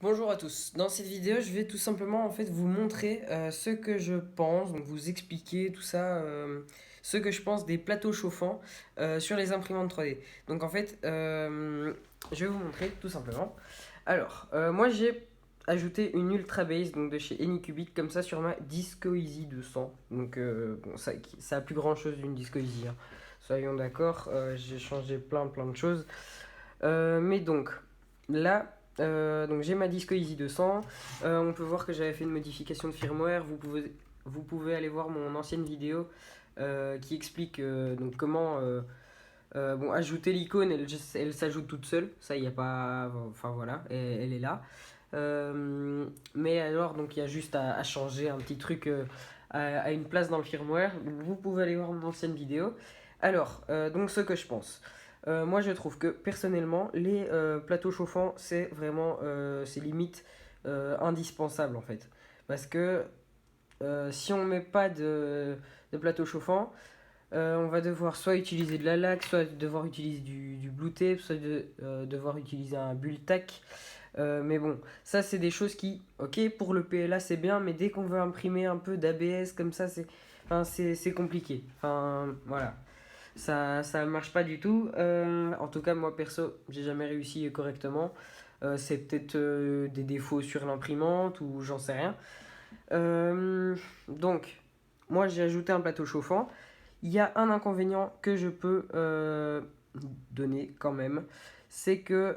Bonjour à tous. Dans cette vidéo, je vais tout simplement vous montrer ce que je pense, donc vous expliquer tout ça, ce que je pense des plateaux chauffants sur les imprimantes 3D. Donc je vais vous montrer tout simplement. Moi j'ai ajouté une Ultra Base donc de chez Anycubic comme ça sur ma Disco Easy 200. Donc bon, ça a plus grand chose d'une Disco Easy, hein. Soyons d'accord, j'ai changé plein de choses. Mais donc là, donc j'ai ma Disco Easy 200. On peut voir que j'avais fait une modification de firmware. Vous pouvez aller voir mon ancienne vidéo qui explique donc comment bon, ajouter l'icône. Elle s'ajoute toute seule. Ça, il n'y a pas. Enfin voilà, elle est là. Mais alors, donc il y a juste à changer un petit truc à une place dans le firmware. Vous pouvez aller voir mon ancienne vidéo. Donc ce que je pense. Moi, je trouve que personnellement, les plateaux chauffants, c'est limite indispensable en fait. Parce que si on met pas de plateau chauffant, on va devoir soit utiliser de la laque, soit devoir utiliser du blue tape, soit devoir utiliser un bull tack. Mais bon, ça c'est des choses qui, ok, pour le PLA c'est bien, mais dès qu'on veut imprimer un peu d'ABS comme ça, c'est compliqué. Enfin, voilà. Ça marche pas du tout. En tout cas, moi perso, j'ai jamais réussi correctement. C'est peut-être des défauts sur l'imprimante ou j'en sais rien. Donc, moi j'ai ajouté un plateau chauffant. Il y a un inconvénient que je peux donner quand même. C'est que,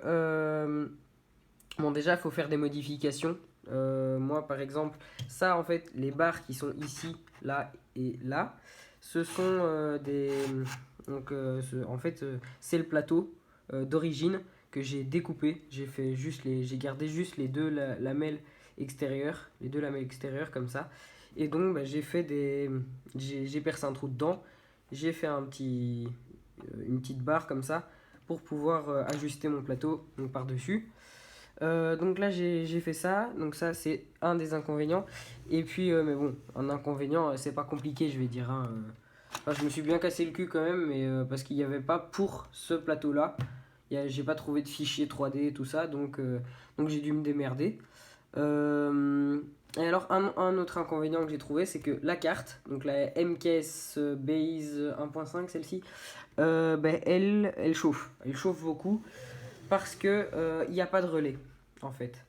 bon, déjà, il faut faire des modifications. Moi, par exemple, ça, en fait, les barres qui sont ici, là et là, ce sont des. Donc, c'est le plateau d'origine que j'ai découpé. J'ai gardé juste les deux lamelles extérieures, les deux lamelles extérieures comme ça. Et donc, bah, j'ai percé un trou dedans. J'ai fait une petite barre comme ça pour pouvoir ajuster mon plateau donc par-dessus. Donc là, j'ai fait ça. Donc ça, c'est un des inconvénients. Et puis, mais bon, un inconvénient, c'est pas compliqué, je vais dire, hein. Enfin, je me suis bien cassé le cul quand même, mais parce qu'il n'y avait pas pour ce plateau-là. J'ai pas trouvé de fichier 3D et tout ça, donc j'ai dû me démerder. Euh, et alors, un autre inconvénient que j'ai trouvé, c'est que la carte, donc la MKS Base 1.5, celle-ci, ben, elle chauffe. Elle chauffe beaucoup parce que il n'y a pas de relais en fait.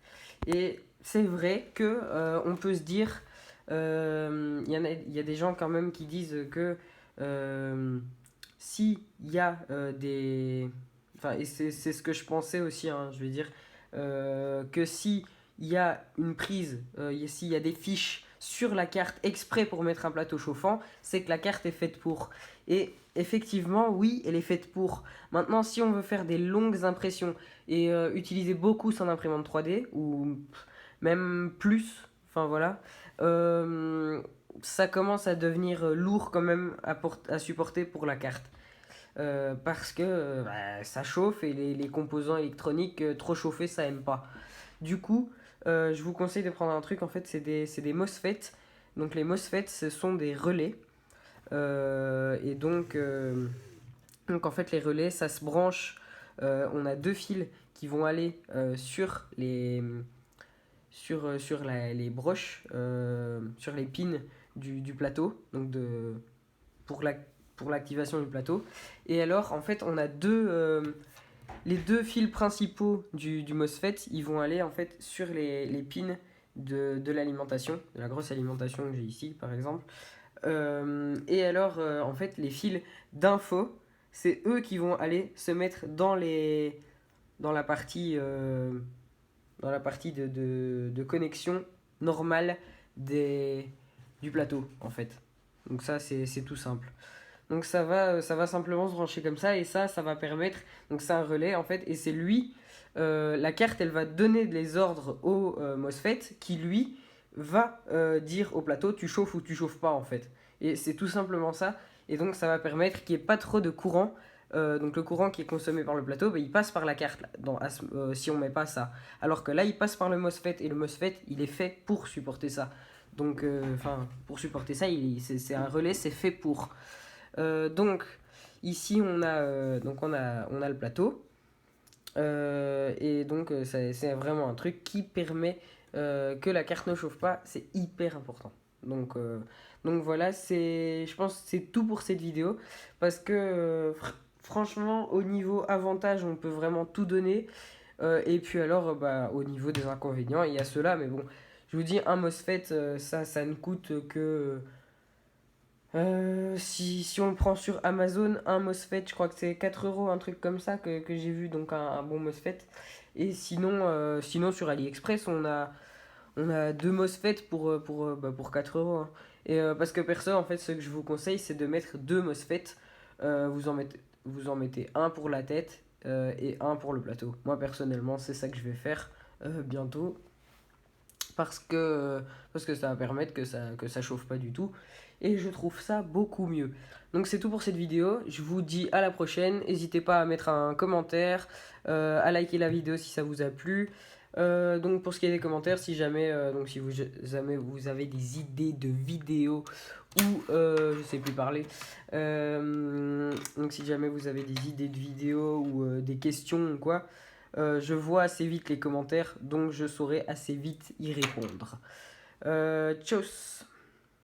Et c'est vrai que on peut se dire, il y a des gens quand même qui disent que si il y a des, enfin et c'est ce que je pensais aussi, hein, je veux dire que si il y a une prise, s'il y a des fiches sur la carte exprès pour mettre un plateau chauffant, c'est que la carte est faite pour. Et effectivement, oui, elle est faite pour. Maintenant, si on veut faire des longues impressions et utiliser beaucoup son imprimante 3D, ou même plus, enfin voilà, euh, ça commence à devenir lourd quand même à supporter pour la carte. Parce que bah, ça chauffe et les composants électroniques trop chauffés, ça aime pas. Du coup, je vous conseille de prendre un truc, en fait, c'est des MOSFET. Donc les MOSFET, ce sont des relais. Donc en fait, les relais, ça se branche. On a deux fils qui vont aller sur les broches, sur les pins du plateau, pour la, pour l'activation du plateau. Et alors, en fait, on a les deux fils principaux du MOSFET, ils vont aller en fait sur les pins de l'alimentation, de la grosse alimentation que j'ai ici, par exemple. En fait, les fils d'info, c'est eux qui vont aller se mettre dans la partie, de connexion normale du plateau, en fait. Donc ça, c'est tout simple. Donc ça va simplement se brancher comme ça, et ça va permettre, donc c'est un relais en fait, et c'est lui, la carte, elle va donner les ordres au MOSFET, qui lui va dire au plateau tu chauffes ou tu chauffes pas en fait. Et c'est tout simplement ça, et donc ça va permettre qu'il n'y ait pas trop de courant. Donc le courant qui est consommé par le plateau, bah, il passe par la carte si on met pas ça. Alors que là, il passe par le MOSFET, et le MOSFET, il est fait pour supporter ça. Donc, pour supporter ça, c'est un relais, c'est fait pour. Donc, ici, on a le plateau. Et donc, c'est vraiment un truc qui permet que la carte ne chauffe pas. C'est hyper important. Donc, euh, donc voilà, je pense que c'est tout pour cette vidéo. Parce que franchement, au niveau avantage, on peut vraiment tout donner. Et puis alors, bah, au niveau des inconvénients, il y a cela. Mais bon, je vous dis, un MOSFET, ça ne coûte que... si on le prend sur Amazon, un MOSFET, je crois que c'est 4 euros, un truc comme ça que j'ai vu, donc un bon MOSFET. Et sinon sur AliExpress, on a deux MOSFET pour 4 euros, hein. Et parce que perso, en fait, ce que je vous conseille, c'est de mettre deux MOSFET. Vous en mettez un pour la tête et un pour le plateau. Moi, personnellement, c'est ça que je vais faire bientôt parce que ça va permettre que ça chauffe pas du tout et je trouve ça beaucoup mieux. Donc c'est tout pour cette vidéo, je vous dis à la prochaine, n'hésitez pas à mettre un commentaire, à liker la vidéo si ça vous a plu. Donc pour ce qui est des commentaires, si jamais vous avez des idées de vidéos ou je sais plus parler, donc si jamais vous avez des idées de vidéos ou des questions ou quoi, je vois assez vite les commentaires, donc je saurai assez vite y répondre. Tchuss!